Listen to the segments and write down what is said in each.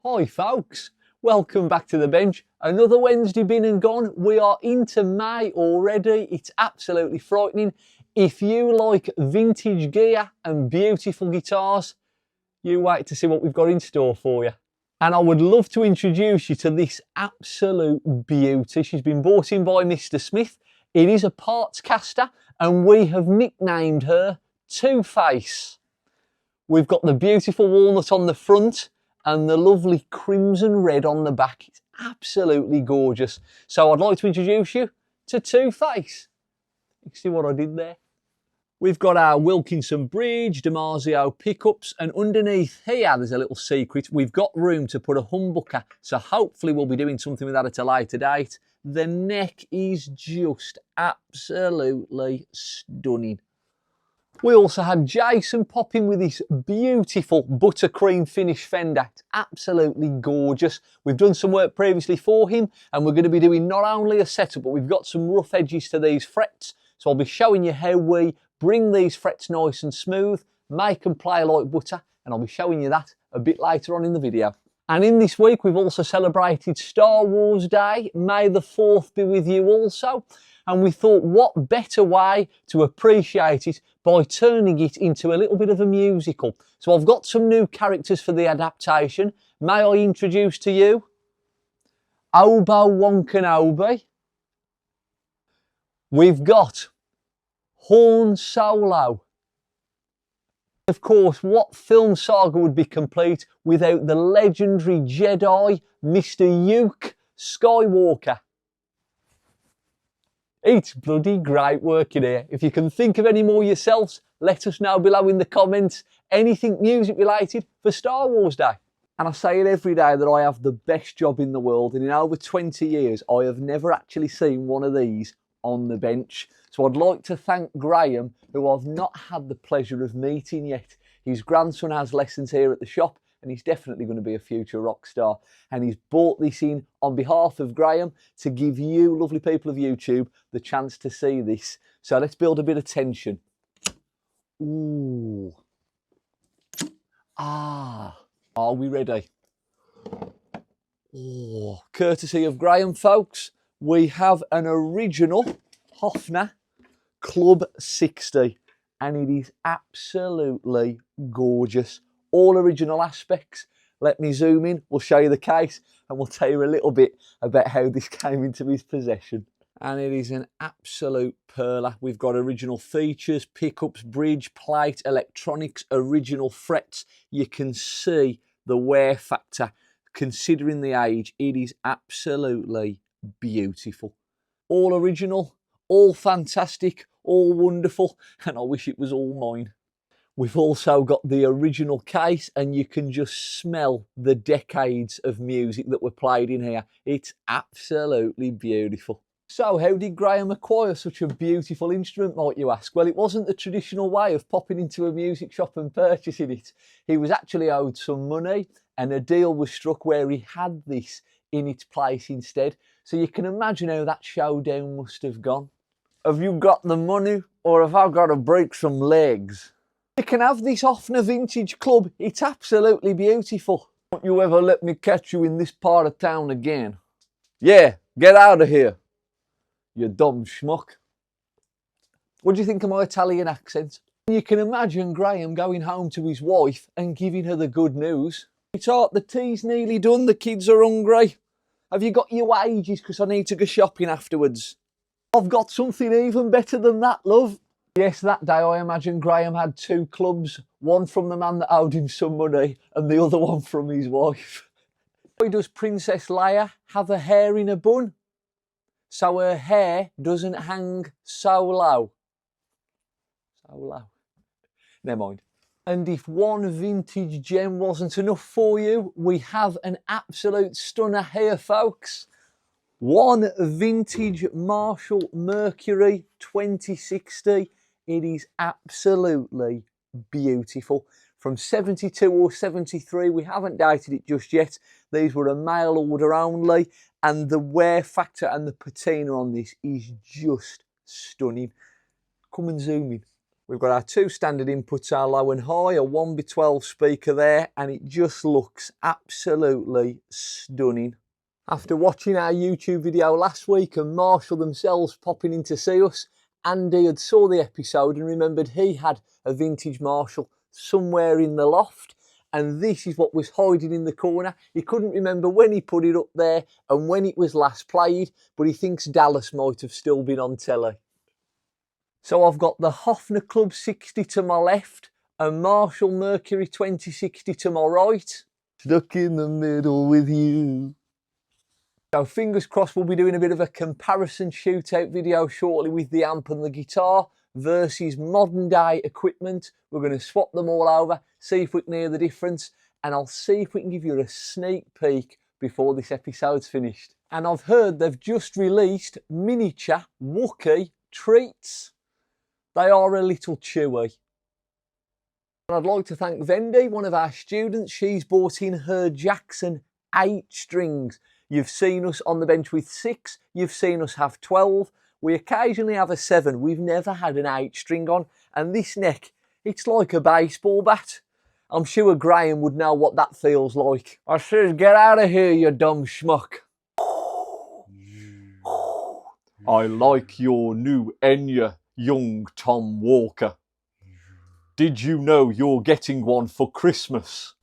Hi folks, welcome back to the bench. Another Wednesday been and gone. We are into May already. It's absolutely frightening. If you like vintage gear and beautiful guitars, you wait to see what we've got in store for you. And I would love to introduce you to this absolute beauty. She's been brought in by Mr. Smith. It is a parts caster and we have nicknamed her Two-Face. We've got the beautiful walnut on the front and the lovely crimson red on the back. It's absolutely gorgeous. So I'd like to introduce you to Two-Face. You see what I did there? We've got our Wilkinson bridge, DiMarzio pickups, and underneath here there's a little secret. We've got room to put a humbucker, so hopefully we'll be doing something with that at a later date. The neck is just absolutely stunning. We also had Jason pop in with this beautiful buttercream finish Fender. It's absolutely gorgeous. We've done some work previously for him and we're going to be doing not only a setup, but we've got some rough edges to these frets. So I'll be showing you how we bring these frets nice and smooth, make them play like butter, and I'll be showing you that a bit later on in the video. And in this week, we've also celebrated Star Wars Day. May the 4th be with you also. And we thought, what better way to appreciate it by turning it into a little bit of a musical. So I've got some new characters for the adaptation. May I introduce to you Obo-Wan Kenobi. We've got Han Solo. Of course, what film saga would be complete without the legendary Jedi, Mr. Luke Skywalker? It's bloody great working here. If you can think of any more yourselves, let us know below in the comments. Anything music related for Star Wars Day. And I say it every day that I have the best job in the world, and in over 20 years I have never actually seen one of these on the bench. So I'd like to thank Graham, who I've not had the pleasure of meeting yet. His grandson has lessons here at the shop and he's definitely going to be a future rock star. And he's bought this in on behalf of Graham to give you, lovely people of YouTube, the chance to see this. So let's build a bit of tension. Ooh. Ah. Are we ready? Oh. Courtesy of Graham, folks, we have an original Hofner Club 60. And it is absolutely gorgeous. All original aspects. Let me zoom in, we'll show you the case and we'll tell you a little bit about how this came into his possession. And it is an absolute perler. We've got original features, pickups, bridge, plate, electronics, original frets. You can see the wear factor. Considering the age, it is absolutely beautiful. All original, all fantastic, all wonderful, and I wish it was all mine. We've also got the original case and you can just smell the decades of music that were played in here. It's absolutely beautiful. So how did Graham acquire such a beautiful instrument, might you ask? Well, it wasn't the traditional way of popping into a music shop and purchasing it. He was actually owed some money and a deal was struck where he had this in its place instead. So you can imagine how that showdown must have gone. Have you got the money or have I got to break some legs? You can have this Hoffner Vintage Club. It's absolutely beautiful. Don't you ever let me catch you in this part of town again. Yeah, get out of here, you dumb schmuck. What do you think of my Italian accent? You can imagine Graham going home to his wife and giving her the good news. Sweetheart, the tea's nearly done, the kids are hungry. Have you got your wages? Because I need to go shopping afterwards. I've got something even better than that, love. Yes, that day I imagine Graham had two clubs, one from the man that owed him some money and the other one from his wife. Why does Princess Leia have her hair in a bun? So her hair doesn't hang so low. So low. Never mind. And if one vintage gem wasn't enough for you, we have an absolute stunner here, folks. One vintage Marshall Mercury 2060. It is absolutely beautiful. From 72 or 73, we haven't dated it just yet. These were a mail order only, and the wear factor and the patina on this is just stunning. Come and zoom in. We've got our two standard inputs, our low and high, a 1x12 speaker there, and it just looks absolutely stunning. After watching our YouTube video last week and Marshall themselves popping in to see us, Andy had saw the episode and remembered he had a vintage Marshall somewhere in the loft, and this is what was hiding in the corner. He couldn't remember when he put it up there and when it was last played, but he thinks Dallas might have still been on telly. So I've got the Hofner Club 60 to my left and Marshall Mercury 2060 to my right. Stuck in the middle with you. So fingers crossed we'll be doing a bit of a comparison shootout video shortly with the amp and the guitar versus modern day equipment. We're going to swap them all over, see if we can hear the difference, and I'll see if we can give you a sneak peek before this episode's finished. And I've heard they've just released miniature Wookie treats. They are a little chewy. And I'd like to thank Vendi, one of our students. She's bought in her Jackson 8 strings. You've seen us on the bench with 6, you've seen us have 12. We occasionally have a 7. We've never had an 8 string on. And this neck, it's like a baseball bat. I'm sure Graham would know what that feels like. I says, get out of here, you dumb schmuck. I like your new Enya, young Tom Walker. Did you know you're getting one for Christmas?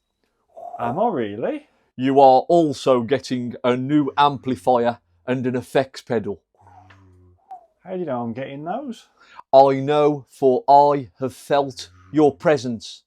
Am I really? You are also getting a new amplifier and an effects pedal. How do you know I'm getting those? I know, for I have felt your presence.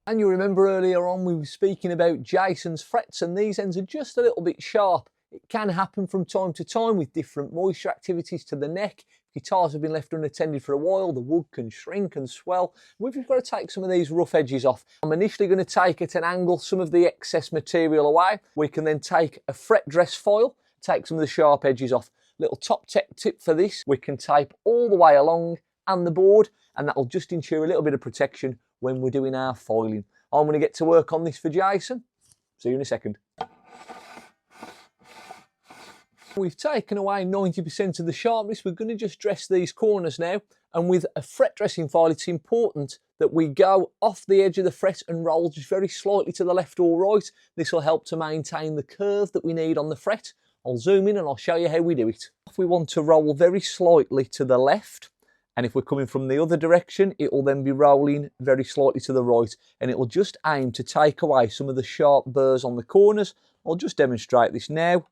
And you remember earlier on we were speaking about Jason's frets, and these ends are just a little bit sharp. It can happen from time to time with different moisture activities to the neck. Guitars have been left unattended for a while, the wood can shrink and swell. We've just got to take some of these rough edges off. I'm initially going to take at an angle some of the excess material away. We can then take a fret dress foil, take some of the sharp edges off. Little top tip for this, we can tape all the way along and the board, and that'll just ensure a little bit of protection when we're doing our foiling. I'm going to get to work on this for Jason. See you in a second. We've taken away 90% of the sharpness. We're going to just dress these corners now, and with a fret dressing file it's important that we go off the edge of the fret and roll just very slightly to the left or right. This will help to maintain the curve that we need on the fret. I'll zoom in and I'll show you how we do it. If we want to roll very slightly to the left, and if we're coming from the other direction, it will then be rolling very slightly to the right, and it will just aim to take away some of the sharp burrs on the corners. I'll just demonstrate this now.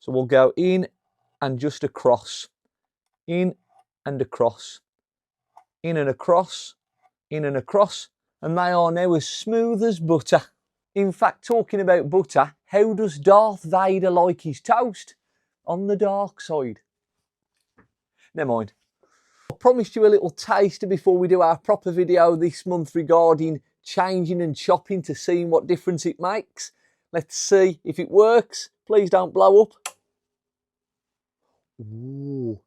So we'll go in and just across, in and across, in and across, in and across, and they are now as smooth as butter. In fact, talking about butter, how does Darth Vader like his toast? On the dark side. Never mind. I promised you a little taster before we do our proper video this month regarding changing and chopping to see what difference it makes. Let's see if it works. Please don't blow up. Ooh.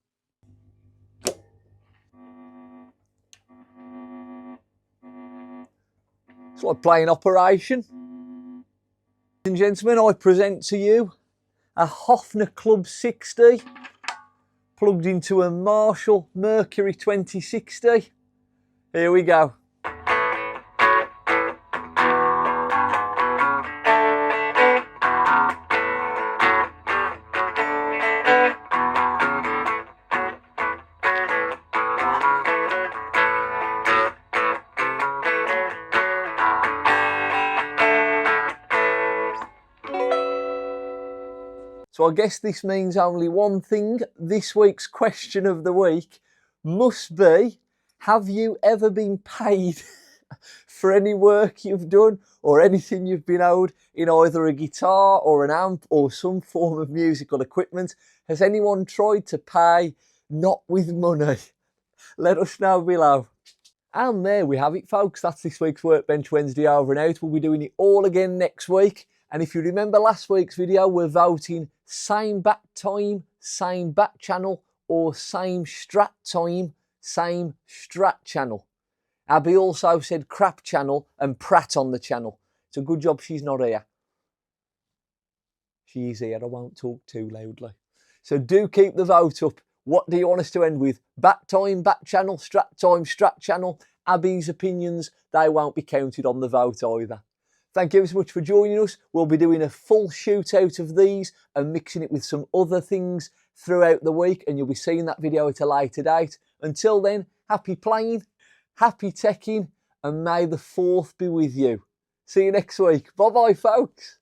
It's like playing Operation. Ladies and gentlemen, I present to you a Hofner Club 60 plugged into a Marshall Mercury 2060. Here we go. So I guess this means only one thing. This week's question of the week must be, have you ever been paid for any work you've done or anything you've been owed in either a guitar or an amp or some form of musical equipment? Has anyone tried to pay not with money? Let us know below. And there we have it, folks. That's this week's Workbench Wednesday over and out. We'll be doing it all again next week. And if you remember last week's video, we're voting same back time, same back channel, or same strat time, same strat channel. Abby also said crap channel and Pratt on the channel. It's a good job she's not here. She's here, I won't talk too loudly. So do keep the vote up. What do you want us to end with? Back time, back channel, strat time, strat channel? Abby's opinions, they won't be counted on the vote either. Thank you so much for joining us. We'll be doing a full shootout of these and mixing it with some other things throughout the week, and you'll be seeing that video at a later date. Until then, happy playing, happy teching, and may the 4th be with you. See you next week. Bye-bye, folks.